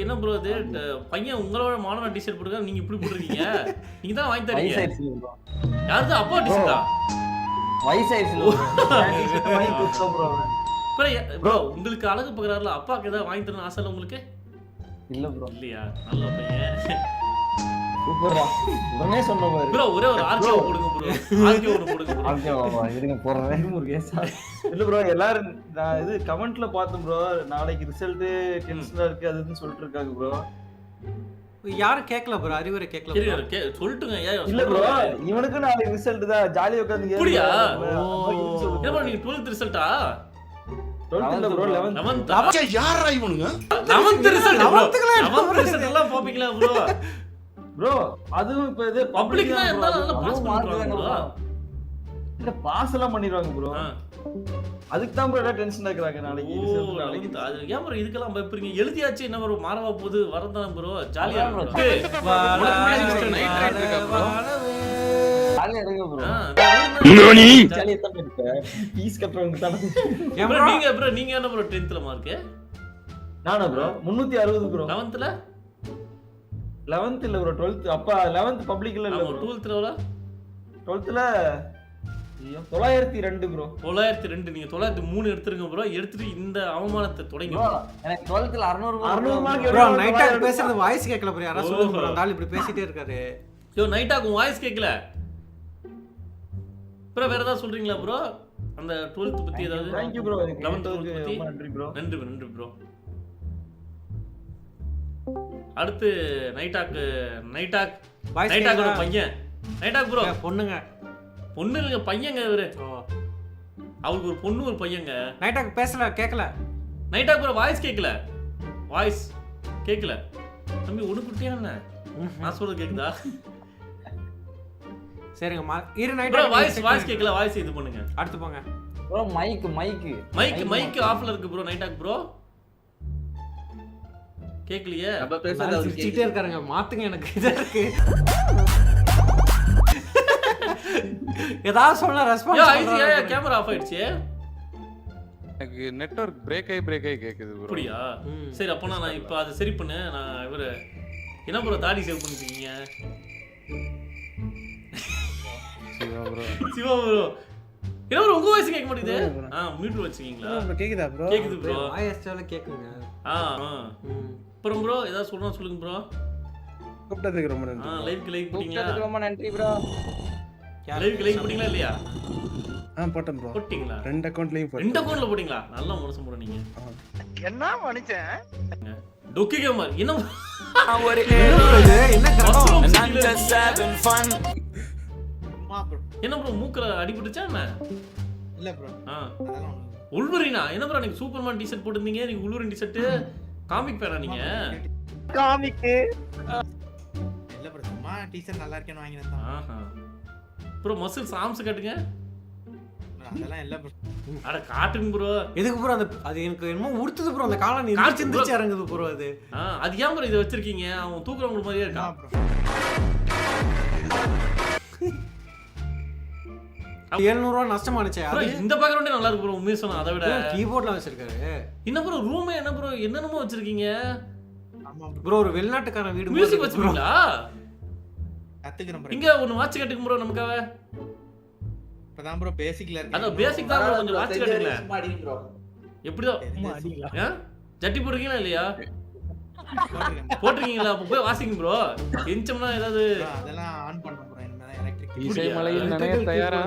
என்ன ப்ரோ இது பையன் உங்களோட மாடர்ன் டி-ஷர்ட் போட்டுருக்காங்க, நீங்க இப்படி போட்டுருக்கீங்க? நீங்க தான் வாங்கி தரீங்க. யாருது அப்பா டி-ஷர்ட்டா? வயசாயிடுச்சு வாங்கி கொடுத்தோம் ப்ரோ. ப்ரோ உங்களுக்கு அழகு பார்க்கறாருல, அப்பாக்கு ஏதாவது வாங்கி தரணும் ஆசை இல்ல உங்களுக்கு? இல்ல ப்ரோ. இல்லையா? நல்ல பையன். சூப்பர்டா. உடனே சொன்ன பாரு. ப்ரோ ஒரே ஒரு ஆர்கே போடுங்க ப்ரோ. ஆர்கே போடுங்க ப்ரோ. ஆர்கே வாமா இருங்க போறேன். ஒரு கேஸா. இல்ல ப்ரோ எல்லாரும் நான் இது கமெண்ட்ல பார்த்தேன் ப்ரோ. நாளைக்கு ரிசல்ட் டென்ஷனா இருக்கு அதுன்னு சொல்லிட்டு இருக்காங்க ப்ரோ. யாரும் கேட்கல ப்ரோ, அறிவுரை கேட்கல ப்ரோ. சொல்லிட்டுங்க. இல்ல ப்ரோ இவனுக்கு நாளைக்கு ரிசல்ட் தான், ஜாலியா உட்கார்ந்து கேளுங்க. அப்படியா? என்ன ப்ரோ நீங்க 12th ரிசல்ட்டா? 12th இல்ல ப்ரோ 11th. அப்பா யாரா இவனுங்க? 11th result. 11th ரிசல்ட் எல்லாம் பாப்பீங்களா ப்ரோ? ப்ரோ அதுவும் இப்ப இது பப்ளிக் தான் இருந்தாலும் அதெல்லாம் பாஸ் பண்ணுவாங்க ப்ரோ. இல்ல பாஸ் எல்லாம் பண்ணிடுவாங்க ப்ரோ. அதுக்கு தான் ப்ரோ எல்லாம் டென்ஷன் ஆக்குறாங்க நாளைக்கு ரிசல்ட் நாளைக்கு. அது ஏன் ப்ரோ இதுக்கெல்லாம் பயப்படுறீங்க? எழுதியாச்சு என்ன ப்ரோ மாறவா போகுது வரதான் ப்ரோ ஜாலியா இருக்கு. ஜாலியா இருங்க ப்ரோ. நானி ஜாலியா தான் இருக்க. பீஸ் கட்டறவங்க தான். நீங்க என்ன ப்ரோ 10th ல மார்க்? நானா ப்ரோ 360 ப்ரோ. 11th ல 11th இல்ல ப்ரோ 12th. அப்ப 11th பப்ளிக்ல இல்ல ப்ரோ. 12th ல 12th ல 902 ப்ரோ. 902. நீங்க 903 எடுத்துருங்க ப்ரோ. எடுத்துட்டு இந்த அவமானத்தை தொடங்கி ப்ரோ எனக்கு 12th ல 600 மார்க் ப்ரோ. நைட்டா பேசுறது வாய்ஸ் கேட்கல ப்ரோ. யாரா சொல்லுங்க ப்ரோ. அந்த ஆள் இப்படி பேசிட்டே இருக்காரு. யோ நைட்டாக்கு வாய்ஸ் கேட்கல ப்ரோ. வேற ஏதாவது சொல்றீங்களா ப்ரோ? அந்த 12th பத்தி ஏதாவது? Thank you bro. 11th பத்தி நன்றி ப்ரோ. நன்றி ப்ரோ. அடுத்து நைட்டாக்கோட பையன். நைட்டாக் ப்ரோ பொண்ணுங்க. பொண்ணு இல்ல பையங்க இவரு. அவருக்கு ஒரு பொண்ணு ஒரு பையங்க. நைட்டாக் பேசல கேட்கல. நைட்டாக் ப்ரோ வாய்ஸ் கேட்கல. வாய்ஸ் கேட்கல. தம்பி ஒடுக்குட்டியா என்ன? நான் சொல்றது கேக்குதா? சரிங்க இரு நைட் ப்ரோ வாய்ஸ் கேட்கல. வாய்ஸ் இது பண்ணுங்க. அடுத்து போங்க ப்ரோ. மைக் ஆஃப்ல இருக்கு ப்ரோ. நைட்டாக் ப்ரோ கேக்கலையே. நம்ம பேசுறது அவர் சிரிச்சிட்டே இருக்காருங்க. மாத்துங்க எனக்கு இதா இருக்கு. ஏதாவது சொன்னா ரெஸ்பான்ஸ் ஐசியா கேமரா ஆஃப் ஆயிடுச்சு. எனக்கு நெட்வொர்க் பிரேக் ஆயி கேக்குது ப்ரோ. அப்படியா? சரி அப்ப நான் இப்ப அது சரி பண்ணு. நான் இவரு என்ன ப்ரோ தாடி சேவ் பண்ணிட்டீங்க? சிவா ப்ரோ என்ன ப்ரோ உங்க வாய்ஸ் கேட்க மாட்டேங்குது? மியூட் வச்சிருக்கீங்களா? கேக்குதா ப்ரோ? கேக்குது ப்ரோ. வாய்ஸ் சேவல கேக்குங்க. அப்புறம் ப்ரோ ஏதாவது சொல்லணும் சொல்லுங்க ப்ரோ. கூப்பிட்டதுக்கு ரொம்ப நன்றி. லைவ்க்கு லைக் போட்டீங்களா? ரொம்ப நன்றி ப்ரோ. லைவ்க்கு லைக் போட்டீங்களா இல்லையா? போட்டேன் ப்ரோ. போட்டீங்களா? ரெண்டு அக்கவுண்ட்லயும் போட்டேன். ரெண்டு அக்கவுண்ட்ல போட்டீங்களா? நல்ல மனசு ப்ரோ நீங்க. என்ன மனுஷன்? டொக்கி கேமர் என்ன ஒரு என்ன கரம் என்ன ப்ரோ மூக்குல அடிபட்டுச்சா என்ன? இல்ல ப்ரோ. உல்வரினா என்ன ப்ரோ நீங்க சூப்பர்மேன் டி-ஷர்ட் போட்டுருந்தீங்க. நீங்க உல்வரின் டி-ஷர்ட் காமிக் பேனா நீங்க? காமிக் இல்ல ப்ரோ சும்மா டி-ஷர்ட் நல்லா இருக்கேன்னு வாங்கினேன். ப்ரோ மசில் சாம்ஸ் காட்டுங்க. அதெல்லாம் இல்ல ப்ரோ. அட காட்டுங்க ப்ரோ. எதுக்கு ப்ரோ? அந்த அது எனக்கு என்னமோ உறுத்துது ப்ரோ. அந்த காலை நீ சிந்திச்சு இறங்குது ப்ரோ. அது அது ஏன் ப்ரோ இத வச்சிருக்கீங்க? அவன் தூக்குறவங்க மாதிரியே இருக்கான் ப்ரோ. 700 ரூபாய் நஷ்டமானுச்சே. அது இந்த பேக்ரவுண்டே நல்லா இருக்கு ப்ரோ. உண்மையா சொன்னா அதை விட கீபோர்ட்ல வச்சிருக்காரு. என்ன ப்ரோ ரூமே என்ன ப்ரோ என்னென்னமோ வச்சிருக்கீங்க? ஆமா ப்ரோ. ஒரு வெளிநாட்டுக்கார வீடு மியூசிக் வச்சிருக்கீங்களா? கத்துக்கிறேன் ப்ரோ. இங்க ஒன்னு வாட்ச் கட்டுங்க ப்ரோ நமக்காக. இப்பதான் ப்ரோ பேசிக்ல இருக்கு. அத பேசிக் தான் ப்ரோ. கொஞ்சம் வாட்ச் கட்டுங்க. சும்மா அடிங்க ப்ரோ. எப்படியோ ஜட்டி போடுறீங்களா இல்லையா? போட்டுருக்கீங்களா? அப்ப போய் வாசிங்க ப்ரோ. எஞ்சம்னா ஏதாவது அதெல்லாம் ஆன் பண்ணனும் ப்ரோ. என்ன எலக்ட்ரிக் இசை மலையில் நனைய தயாரா?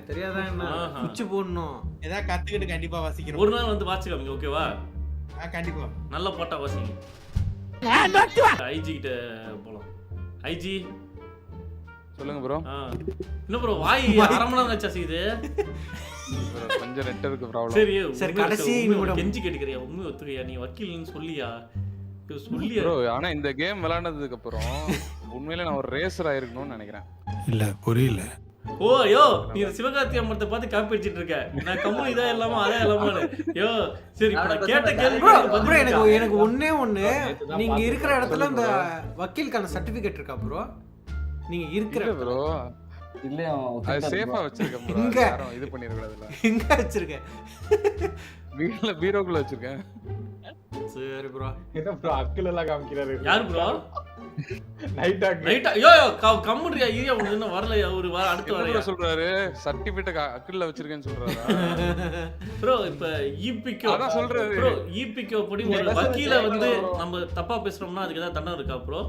தெரியாதா என்ன? சுவிட்ச் போடணும். ஏதா கத்துக்கிட்டு கண்டிப்பா வாசிக்கிறோம். ஒரு நாள் வந்து வாட்ச் காமிங்க ஓகேவா? கண்டிப்பா. நல்ல பாட்டா வாசிங்க. ஐஜி கிட்ட போலாம். ஐஜி சொல்லுங்க ப்ரோ. என்ன ப்ரோ வாய் அரை மணி நேரம் ஆச்சா செய்யுது? கொஞ்சம் நெட்வொர்க் ப்ராப்ளம். சரி கடைசி கெஞ்சி கேட்டுக்கறியா? உண்மை ஒத்துக்கையா? நீ வக்கீல்னு சொல்லியா? சொல்லியா ப்ரோ? ஆனா இந்த கேம் விளையாண்டதுக்கு அப்புறம் உண்மையிலே நான் ஒரு ரேசர் ஆயிருக்கணும்னு நினைக்கிறேன். இல்ல புரியல. ஓ யோ நீ சிவகார்த்தி அம்மத்தை பார்த்து காப்பி அடிச்சிட்டு இருக்க. நான் கம்மு இதா இல்லாம அதே இல்லாம யோ சரி இப்ப நான் கேட்ட கேள்வி ப்ரோ. எனக்கு ஒண்ணே நீங்க இருக்கிற இடத்துல இந்த வக்கீலுக்கான சர்டிபிகேட் இருக்கா ப்ரோ? நீங்க இருக்கிற ப்ரோ இல்ல அது சேஃபா வச்சிருக்கேன் ப்ரோ. யாரும் இது பண்ணிர கூடாதுல. எங்க வச்சிருக்கேன்? வீட்ல பீரோக்குள்ள வச்சிருக்கேன். சரி ப்ரோ. என்ன ப்ரோ அக்கில் எல்லாம் காமிக்கிறாரு? யாரு ப்ரோ? நைட் ஆக் ரைட்டா யோ கம்முறியா இரியா உனக்கு இன்னும் வரலையா ஒரு அடுத்து என்ன வரையா சொல்றாரு சர்டிபிகேட் அக்கில்ல வச்சிருக்கேன்னு சொல்றாரா? ப்ரோ இப்ப ஈபிகோ அதான் சொல்றாரு. ப்ரோ ஈபிகோ படி ஒரு வக்கீல வந்து நம்ம தப்பா பேசுறோம்னா அதுக்கு ஏதாவது தண்டனை இருக்கா ப்ரோ?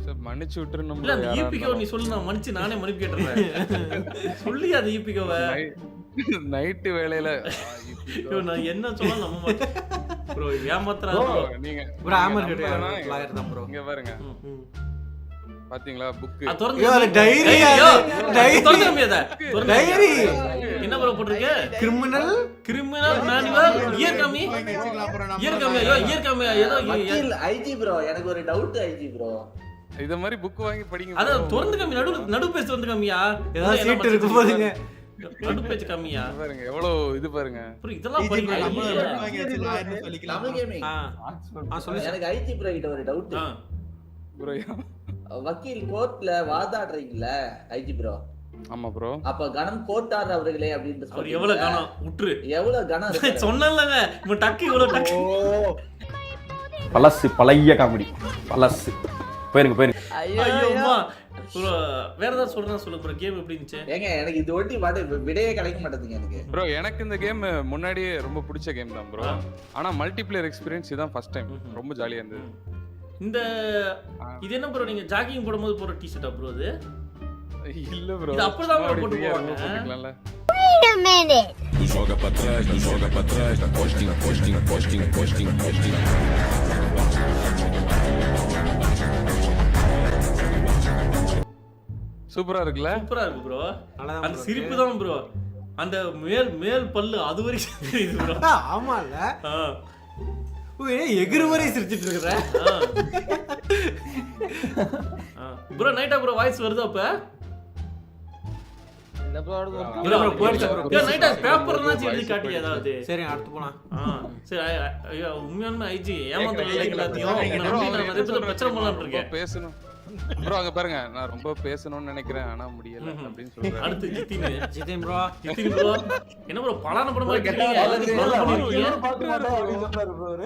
சார் மன்னிச்சு விட்டுறணும் இல்ல அந்த ஈபிகோ நீ சொல்லு, நான் மன்னிச்சு நானே மன்னிப்பு கேட்டுறேன். சொல்லி அந்த ஈபிகோவை நைட்டு வேளையில நான் என்ன சொன்னா நம்ப மாட்டேன் ப்ரோ. ஏமாத்துறாரு ப்ரோ. நீங்க ப்ரோ ஆமர் கிட்ட நம்பலனா லாயர் தான் ப்ரோ. இங்க பாருங்க பாத்தீங்களா புக் அது திறந்து ஐயோ, அது டைரி, ஐயோ, டைரி. திறந்து காமியாத. திறந்து டைரி. என்ன ப்ரோ போட்டுருக்கு? கிரிமினல் மேனுவல் இயர் கம்மி இயர் கம்மி ஏதோ வக்கீல் ஐஜி ப்ரோ, எனக்கு ஒரு டவுட் ஐஜி ப்ரோ. இத மாதிரி புக் வாங்கி படிங்க அத bro. திறந்து கம்மி நடு பேஜ் திறந்து கம்மியா ஏதாவது சீட் இருக்கு போதுங்க. நடு பேஜ் கம்மியா இங்க பாருங்க எவ்வளவு இது பாருங்க. ப்ரோ இதெல்லாம் படிங்க. தமிழ் கேமிங். சொல்லு. எனக்கு ஐஜி ப்ரோ கிட்ட ஒரு டவுட். ப்ரோ வக்கீல் கோர்ட்ல வாதாடுறீங்கல ஐஜி ப்ரோ. ஆமா ப்ரோ. அப்ப கணம் கோட்டார் அவர்களே அப்படினு அவர் எவ்வளவு கணம் உட்று எவ்வளவு கணம் இருக்கு? சொன்னல்லங்க இவன் டக்கு இவ்வளவு டக்கு. பழசு பழைய காமெடி பழசு. போயிருங்க ஐயோ அம்மா ப்ரோ வேற ஏதாவது சொல்றேன் சொல்லு ப்ரோ. கேம் எப்படி இருந்துச்சு? ஏங்க எனக்கு இது ஒட்டி விடையே கிடைக்க மாட்டேங்குது எனக்கு. ப்ரோ எனக்கு இந்த கேம் முன்னாடியே ரொம்ப பிடிச்ச கேம் தான் ப்ரோ. ஆனா மல்டிப்ளேயர் எக்ஸ்பீரியன்ஸ் இதான் ஃபர்ஸ்ட் டைம். ரொம்ப ஜாலியா இருந்தது. இந்த இது என்ன ப்ரோ நீங்க ஜாகிங் போடும்போது போற டி-ஷர்ட்டா ப்ரோ இது? இல்ல ப்ரோ. இது அப்படிதான் bro போட்டு போவாங்க. போட்டுக்கலாம்ல. Wait a minute. சூப்பரா இருக்குல்ல? சூப்பரா இருக்கு ப்ரோ. நல்லாதான் அந்த bro சிரிப்பு இருக்கு. தான் ப்ரோ. அந்த மேல் பல்லு அது வரைக்கும் தெரியுது ப்ரோ. ஆமால. ஆ எகிறு வரை சிரிச்சிட்டு இருக்கற. ப்ரோ நைட்டா ப்ரோ வாய்ஸ் வருது அப்ப? இல்ல ப்ரோ ப்ரோ போயிடுச்சு ப்ரோ. ஏ நைட்டா பேப்பர்லாம் எழுதி காட்டி ஏதாவது. சரி அடுத்து போலாம். சரி ஐயோ உண்மையாலுமே ஐஜி ஏமாத்துறீங்க எல்லாத்தையும். நான் நிறைய பேர் பிரச்சனை பண்ணலாம்னு இருக்கேன். பேசணும். ப்ரோ அங்க பாருங்க நான் ரொம்ப பேசணும்னு நினைக்கிறேன் ஆனா முடியல அப்படின்னு சொல்றேன். அடுத்து Jitin Zidane bro. Jitin bro என்ன ப்ரோ பலான படமா இருக்கீங்க? எல்லாத்தையும் ஃபாலோ பண்ணிடுவீங்க. பார்க்க மாட்டோம் அப்படின்னு சொன்னாரு bro அவரு.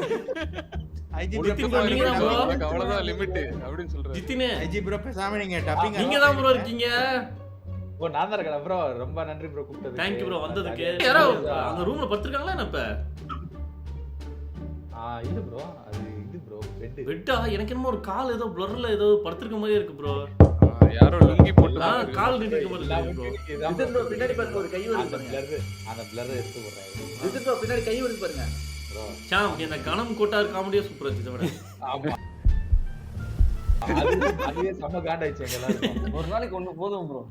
ஜித்தின் ப்ரோ நீங்க தான் ப்ரோ. எனக்கு அவ்வளவுதான் லிமிட் அப்படின்னு சொல்றேன். ஜித்தின் ஐஜி ப்ரோ பேசாம நீங்க டப்பிங் நீங்க தான் ப்ரோ இருக்கீங்க. ஓ நான் தான் இருக்கேன் ப்ரோ. ரொம்ப நன்றி ப்ரோ கூப்பிட்டதுக்கு. தேங்க் யூ ப்ரோ வந்ததுக்கு. யாரோ அந்த ரூம்ல படுத்துட்டாங்களா என்ன இப்ப? இது ப்ரோ அது இது ப்ரோ பெட். வெட்டா எனக்கு என்னமோ ஒரு கால் ஏதோ ப்ளர்ல ஏதோ படுத்துருக்க மாதிரி இருக்கு ப்ரோ. யாரோ லுங்கி போட்டு கால் நீட்டிருக்க மாதிரி இருக்கு ப்ரோ. இது ப்ரோ பின்னாடி பாருங்க ஒரு கை வருது பாருங்க. அந்த பிளர் எடுத்து போடுறாரு. இது ப்ரோ பின்னாடி கை வருது பாருங்க. ப்ரோ சாம் இந்த கணம் கோட்டார் காமெடியா சூப்பரா இருந்துச்சு விட. ஆமா. அதுவே செம்ம காண்டாயிச்சு எங்க எல்லாரும். ஒரு நாளைக்கு ஒண்ணு போதும் ப்ரோ.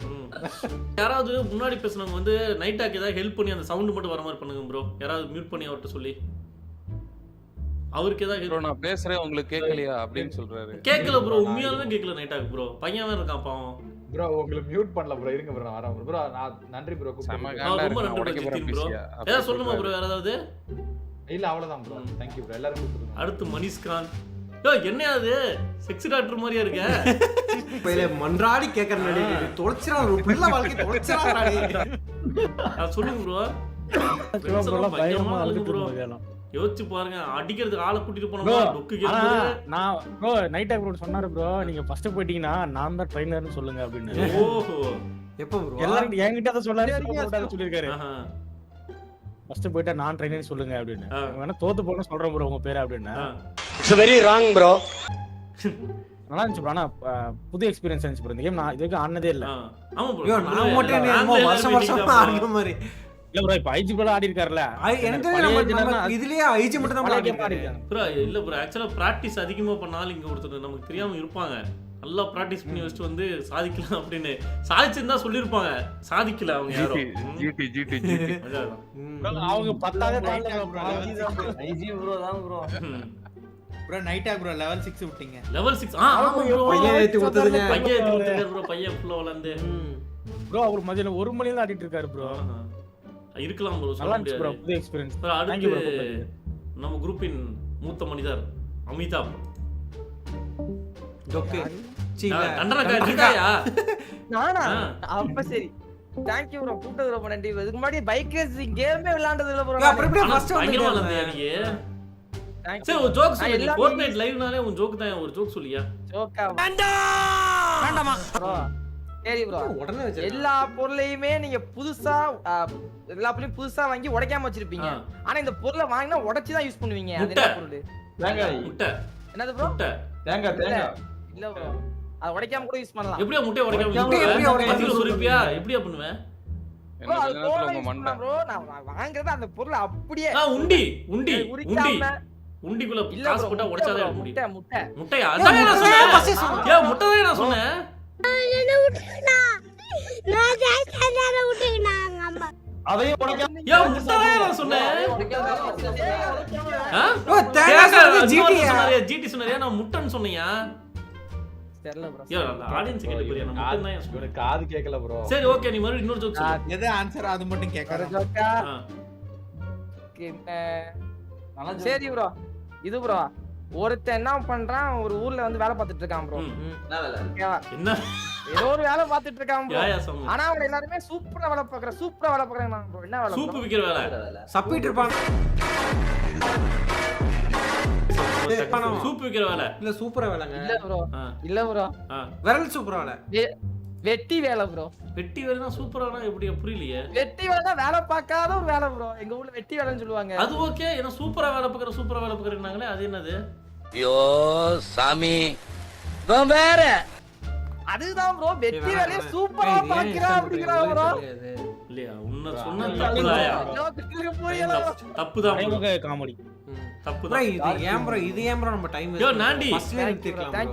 யாராவது முன்னாடி பேசுனவங்க வந்து நைட்டாக்கு ஏதாவது ஹெல்ப் பண்ணி அந்த சவுண்ட் மட்டும் வர மாதிரி பண்ணுங்க ப்ரோ. யாராவது மியூட் பண்ணி அவர்ட்ட சொல்லி அவருக்கு ஏதாவது ப்ரோ நான் பேசுறேன் உங்களுக்கு கேட்கலையா அப்படின்னு சொல்றாரு. கேட்கல ப்ரோ. உண்மையாலுமே கேட்கல நைட்டாக்கு ப்ரோ. பையன் இருக்கான் பாவம். ப்ரோ உங்களுக்கு மியூட் பண்ணல ப்ரோ. இருங்க ப்ரோ நான் வரேன் ப்ரோ. நான் நன்றி ப்ரோ செம கூப்பிட்டதுக்கு. காண்டா ரொம்ப இருக்கு. நன்றி உடைக்க போறேன் ப்ரோ. பிஸியா. ஏதாவது சொல்லுமா ப்ரோ வேற ஏதாவது? இல்ல அவ்வளவுதான் ப்ரோ. Thank you bro. எல்லாரும் கூப்பிடுங்க. அடுத்து மணிஷ்கான். யோ என்ன அது செக்ஸ் டாக்டர் மாதிரியா இருக்க? பையில மன்றாடி கேக்குற நடி தொலைச்சறா ஒரு பிள்ளை வாழ்க்கை தொலைச்சறா நடி. சொல்லுங்க ப்ரோ. பயங்கரமா அழுகு ப்ரோ. யோசிச்சு பாருங்க அடிக்கிறதுக்கு ஆளை கூட்டிட்டு போனோமா டொக்கு கேக்குது. நான் ப்ரோ நைட் ப்ரோ சொன்னாரு ப்ரோ நீங்க ஃபர்ஸ்ட் போயிட்டீங்கன்னா நான் தான் ட்ரைனர்னு சொல்லுங்க அப்படின்னு. ஓஹோ எப்போ ப்ரோ? எல்லாரும் என்கிட்ட அத சொல்லாரு சொல்லிருக்காரு. ஆஹா ஃபர்ஸ்ட் போயிட்டா நான் ட்ரைனர் சொல்லுங்க அப்படின்னு. வேணா தோத்து போறேன்னு சொல்றேன் ப்ரோ உங்க பேரு அப்படின்னு. It's very wrong bro. நல்லா இருந்துச்சு ப்ரோ. ஆனா புது எக்ஸ்பீரியன்ஸ் இருந்துச்சு ப்ரோ. இந்த கேம் நான் இதுக்கு ஆனதே இல்ல. ஆமா ப்ரோ. ஐயோ நான் மட்டும் என்னமோ வருஷம் ஆடுற மாதிரி. இல்ல ப்ரோ இப்ப ஐஜி ப்ரோ ஆடி இருக்காருல. எனக்கு நம்ம இதுலயே ஐஜி மட்டும் தான் ஆடி இருக்காரு ப்ரோ. இல்ல ப்ரோ ஆக்சுவலா பிராக்டிஸ் அதிகமா பண்ணாலும் இங்க ஒருத்தர் நமக்கு தெரியாம இருப்பாங்க. நல்லா பிராக்டிஸ் பண்ணி வச்சுட்டு வந்து சாதிக்கலாம் அப்படின்னு சாதிச்சிருந்தா சொல்லிருப்பாங்க. சாதிக்கல அவங்க யாரும். ஜிடி ஜிடி அவங்க பத்தாவது ஐஜி ப்ரோ தான் ப்ரோ. ப்ரோ நைட்டா ப்ரோ லெவல் 6 விட்டீங்க. லெவல் 6 ஆமா ப்ரோ. பையன் ஏத்தி ஊத்துதுங்க. பையன் ஏத்தி ஊத்துறாரு ப்ரோ. பையன் ஃபுல்லா வளர்ந்து ப்ரோ அவர் மதியான 1 மணில இருந்து ஆடிட்டு இருக்காரு ப்ரோ. இருக்கலாம் ப்ரோ. நல்லா இருந்துச்சு ப்ரோ புது எக்ஸ்பீரியன்ஸ். ப்ரோ அடுத்து நம்ம குரூப்பின் மூத்த மனிதர் அமிதாப். டொக்கு கண்டனக்கா நீதாயா? நானா? அப்ப சரி. Thank you bro. கூப்பிட்டது ரொம்ப நன்றி. இதுக்கு முன்னாடி பைக் ரேசிங் கேமே விளையாண்டது இல்ல ப்ரோ. அப்புறம் எப்படி ஃபர்ஸ்ட் பயங்கரமா வந்து விளையாண்டியா நீ? Thank you. சரி ஒரு ஜோக் சொல்லு. எல்லாமே Fortnite லைவ்னாலே உன் ஜோக் தான், ஒரு ஜோக் சொல்லியா? ஜோக்கா ப்ரோ. சரி ப்ரோ, உடனே வச்சிருக்கேன். எல்லா பொருளையுமே நீங்க புதுசா எல்லா பொருளையும் புதுசா வாங்கி உடைக்காம வச்சிருப்பீங்க. ஆனா இந்த பொருளை வாங்கினா உடைச்சு தான் யூஸ் பண்ணுவீங்க. அது என்ன பொருள்? தேங்காய். முட்டை. என்னது ப்ரோ? முட்டை. தேங்காய். இல்ல ப்ரோ, அது உடைக்காம கூட யூஸ் பண்ணலாம். எப்படியா முட்டையை உடைக்காம முட்டையை எப்படியா உடைக்காம பத்தில சுருப்பியா? எப்படியா பண்ணுவேன்? ப்ரோ, என்ன அது நேரத்துல தோலை உங்க யூஸ் மண்டை பண்ணலாம் ப்ரோ. நான் வாங்குறது அந்த பொருளை அப்படியே உண்டி உண்டி உண்டி உரிக்காம. உண்டிக்குள்ள இல்ல காசு ப்ரோ, போட்டா முட்டை உடைச்சாதே bro, முடி. முட்டை முட்டை. முட்டையா? அதான் நான் சொன்னேன். ஏன் முட்டை தான் நான் சொன்னேன். அதையும் உடைக்காம ஏன் முட்டை தான் நான் சொன்னேன். ஆ? ஓ, தேங்காய் சொன்னது GT யா? ஜிடி சொன்னாரியா? நான் முட்டைன்னு சொன்னியா? தெரியல ப்ரோ. ஐயோ, அந்த ஆடியன்ஸ் கேட்ட புரியா? நான் முட்டை தான் சொன்னேன். இவனுக்கு காது கேட்கல ப்ரோ. சரி ஓகே, நீ மறுபடியும் இன்னொரு ஜோக் சொல்லு. எது ஆன்சர் அது மட்டும் ஒரு கேட்கறேன். ஜோக்கா. ஆ. சரி ப்ரோ, இது ப்ரோ, ஒருத்தன் என்ன பண்றான், ஒரு ஊர்ல வந்து வேலை பார்த்துட்டு இருக்கான் ப்ரோ. என்ன வேலை? ஓகேவா? என்ன ஏதோ ஒரு வேலை பார்த்துட்டு இருக்கான் ப்ரோ. யாயா சொன்ன? ஆனா அவங்க எல்லாருமே சூப்பரா வேலை பார்க்கறாங்க ப்ரோ. என்ன வேலை சூப்பு bro? விக்கிற வேலை. என்ன வேலை? சப்பிட்டு இருப்பான். சூப்பு விக்கிற வேலை. இல்ல சூப்பரா வேலைங்க. இல்ல ப்ரோ, ஆ. இல்ல ப்ரோ, ஆ. விரல் சூப்பரா வேலை. வெட்டி வேலை ப்ரோ. வெட்டி வேலைனா சூப்பரானா எப்படி புரியலையே? வெட்டி வேலைனா வேலை பார்க்காத ஒரு வேலை ப்ரோ. எங்க ஊர்ல வெட்டி வேலைன்னு சொல்லுவாங்க. அது ஓகே. ஏன்னா சூப்பரா வேலை பார்க்கறனாங்களே, அது என்னது? ஐயோ சாமி வேற அதுதான் ப்ரோ, வெட்டி வேலையை சூப்பரா பார்க்கறா அப்படிங்கறாங்க ப்ரோ. இல்லையா? உன்ன சொன்ன தப்புதாயா? ஜோக்குக்கு புரியல bro. தப்புதான் bro. மறைமுக காமெடி. ப்ரோ தப்புதான். இது ஏன் ப்ரோ நம்ம டைம் யோ, நாண்டி. Thank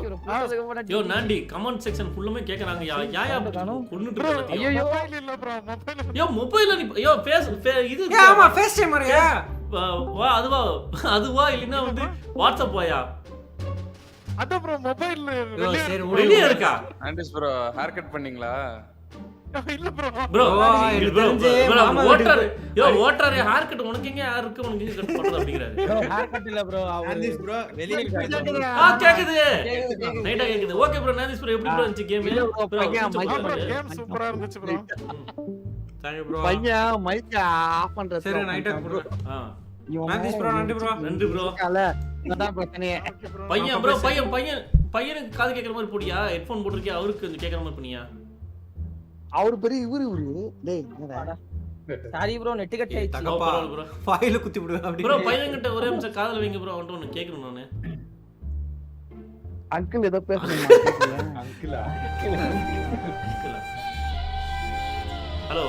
you bro. புரிஞ்சதுக்கு அப்புறம் யோ நாண்டி, கமெண்ட் செக்ஷன் ஃபுல்லுமே கேக்குறாங்க. யாயா கொன்னுட்டு இருக்க? ஐயோ இல்ல ப்ரோ மொபைல் யோ மொபைல்ல நீ யோ இது ஆமா ஃபேஸ் டைமரியா? வா அதுவா இல்லனா வந்து வாட்ஸ்அப் வாயா? அத ப்ரோ மொபைல் சரி வெளிய இருக்கா? ஆண்டிஸ் ப்ரோ ஹேர் கட் பண்ணீங்களா? இல்ல ப்ரோ ப்ரோ எனக்கு தெரிஞ்சு மாமா ஓட்டர் ஓட்டர் ஹேர் கட் உனக்கு எங்க ஹேர் இருக்கு, உனக்கு எங்க கட் பண்றது அப்படிங்கறாரு. ஹேர் கட் இல்ல ப்ரோ. ஆண்டிஸ் ப்ரோ வெளியே கேக்குது. நைட்டா கேக்குது. ஓகே ப்ரோ, நாதிஸ் ப்ரோ எப்படி ப்ரோ இருந்துச்சு கேம்? கேம் சூப்பரா இருந்துச்சு ப்ரோ. Thank you bro. பையன் மைக் ஆஃப் பண்ற. சரி நைட்டா ப்ரோ. ஆ நாதிஸ் ப்ரோ நன்றி ப்ரோ. நன்றி ப்ரோ. அதான் பிரச்சனையே. பையன் ப்ரோ பையனுக்கு காது கேக்குற மாதிரி போடியா? ஹெட்போன் போட்டுருக்கியா? அவருக்கு கொஞ்சம் கேக்குற மாதிரி பண்ணியா? அவரு பெரிய இவரு டேய் என்னடா? சாரி ப்ரோ, நெட் கட் ஆயிடுச்சு. தகப்பா ப்ரோ ஃபைல குத்தி விடுவேன் அப்படி. ப்ரோ பையன்கிட்ட ஒரே நிமிஷம் காதுல வைங்க ப்ரோ, அவன்கிட்ட ஒன்னு கேக்கணும் நானு. அங்கிள் ஏதோ பேசுறீங்க. அங்கிளா? ஹலோ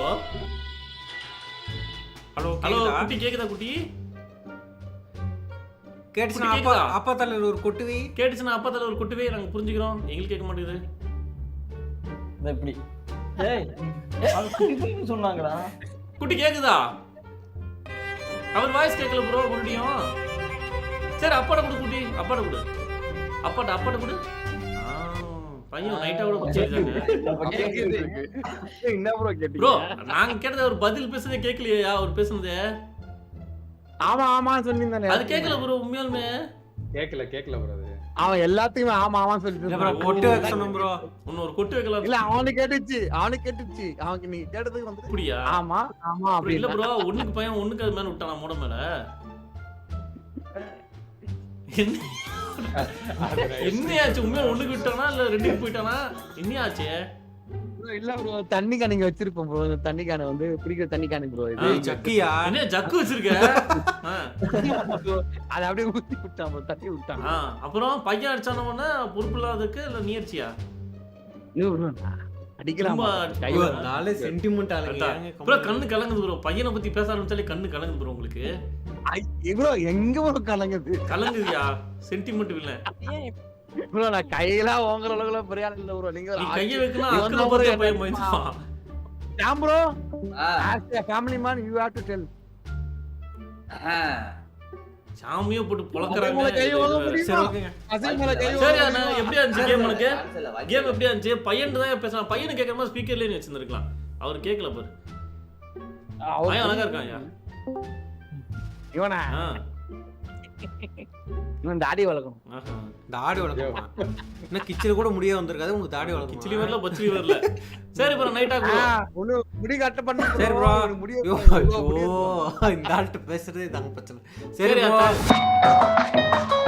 ஹலோ ஹலோ கேக்குதா? குட்டி கேக்குதா குட்டி? கேட்டுச்சுனா குட்டி அப்பா கேக்குதா? அப்பா தலையில ஒரு கொட்டுவி. கேட்டுச்சுன்னா அப்பத்துல ஒரு குட்டுவே நாங்க புரிஞ்சுக்கிறோம். எங்களுக்கு கேட்க மாட்டேங்குது. இந்த இப்படி. ஏய், அது குட்டின்னு சொன்னாங்கடா. குட்டி கேக்குதா? அவர் வாய்ஸ் கேட்கல ப்ரோ மறுபடியும். சரி அப்பாட்ட கொடு குட்டி, அப்பாட்ட கொடு. அப்பாட்ட கொடு. பையன் நைட்டா கூட குடிச்சிருக்காங்க. என்ன ப்ரோ கேட்டீங்க? ப்ரோ நாங்க கேட்டது ஒரு பதில் பேசுறதே கேட்கலையா? அவர் பேசுனதே ஆமா ஆமா சொன்னீங்க. அது கேட்கல ப்ரோ. உண்மையாலுமே கேட்கல ப்ரோ. அது அவன் எல்லாத்தையுமே ஆமா ஆமா சொல்லிட்டு இல்ல ப்ரோ கொட்டு வைக்க சொன்னோம் ப்ரோ. ஒரு கொட்டு வைக்கலாம். இல்ல அவனுக்கு கேட்டுச்சு. அவனுக்கு நீ கேட்டதுக்கு வந்து அப்படியா? ஆமா ஆமா அப்படி அப்படி இல்ல ப்ரோ. ஒண்ணுக்கு பையன் ஒண்ணுக்கு அது மேல விட்டானா மோட மேல. என்னையாச்சு? உண்மையா ஒண்ணுக்கு விட்டானா இல்ல ரெண்டுக்கு போயிட்டானா? என்னையாச்சு? இல்ல ப்ரோ, தண்ணி கேன் இங்க வச்சிருப்போம் ப்ரோ. இந்த தண்ணி கேன் வந்து குடிக்கிற தண்ணி கேன் ப்ரோ. இது ஜக்கியா? என்ன ஜக்கு வச்சிருக்க? அத அப்படியே ஊத்தி விட்டான் ப்ரோ, தட்டி விட்டான். அப்புறம் பையன் அடிச்சானவன பொறுப்பு இல்லாததுக்கு இல்ல நீர்ச்சியா? அடிக்கலாம் ஐயோ நாளே சென்டிமெண்ட் ஆளுங்க. ப்ரோ கண்ணு கலங்குது ப்ரோ. பையனை பத்தி பேச ஆரம்பிச்சாலே கண்ணு கலங்குது ப்ரோ. உங்களுக்கு ப்ரோ எங்க ப்ரோ கலங்குது? கலங்குதியா? சென்டிமெண்ட் இல்ல ப்ரோ. நான் கையில ஓங்கற அளவுல பெரிய ஆள் இல்ல ப்ரோ. நீங்க நீ கைய வைக்கனா அக்கல பத்தி பையன் போயிடுவான். Damn bro, as a family man you have to tell. சாமியே போட்டு பொளக்கறாங்க. கை வாங்க முடியுமா? சரி ஓகேங்க. அசிங்கல கை சரி அண்ணா, எப்படி இருந்துச்சு கேம் உனக்கு? கேம் எப்படி இருந்துச்சு? பையன் தான் பேசலாம். பையனுக்கு கேக்குற மாதிரி ஸ்பீக்கர்லயே நீ வச்சிருந்திருக்கலாம். அவர் கேக்கல பாரு. பையன் அழகா இருக்கான்யா. இவனா இன்னும் தாடி வளர்க்கணும். ஆஹா. தாடி வளர்க்கணுமா? இன்னும் கிச்சன் கூட முடிய வந்திருக்காது உங்களுக்கு தாடி வளர்க்கணும். கிச்சிலி வரல பச்சிலி வரல. சரி ப்ரோ நைட்டா ப்ரோ. ஒண்ணு முடி கட்ட பண்ண சரி ப்ரோ. முடிய ஐயோ, ஐயோ, இந்த ஆள்கிட்ட பேசுறதே தாங்க பிரச்சனை. சரி சரி ப்ரோ. அக்கா.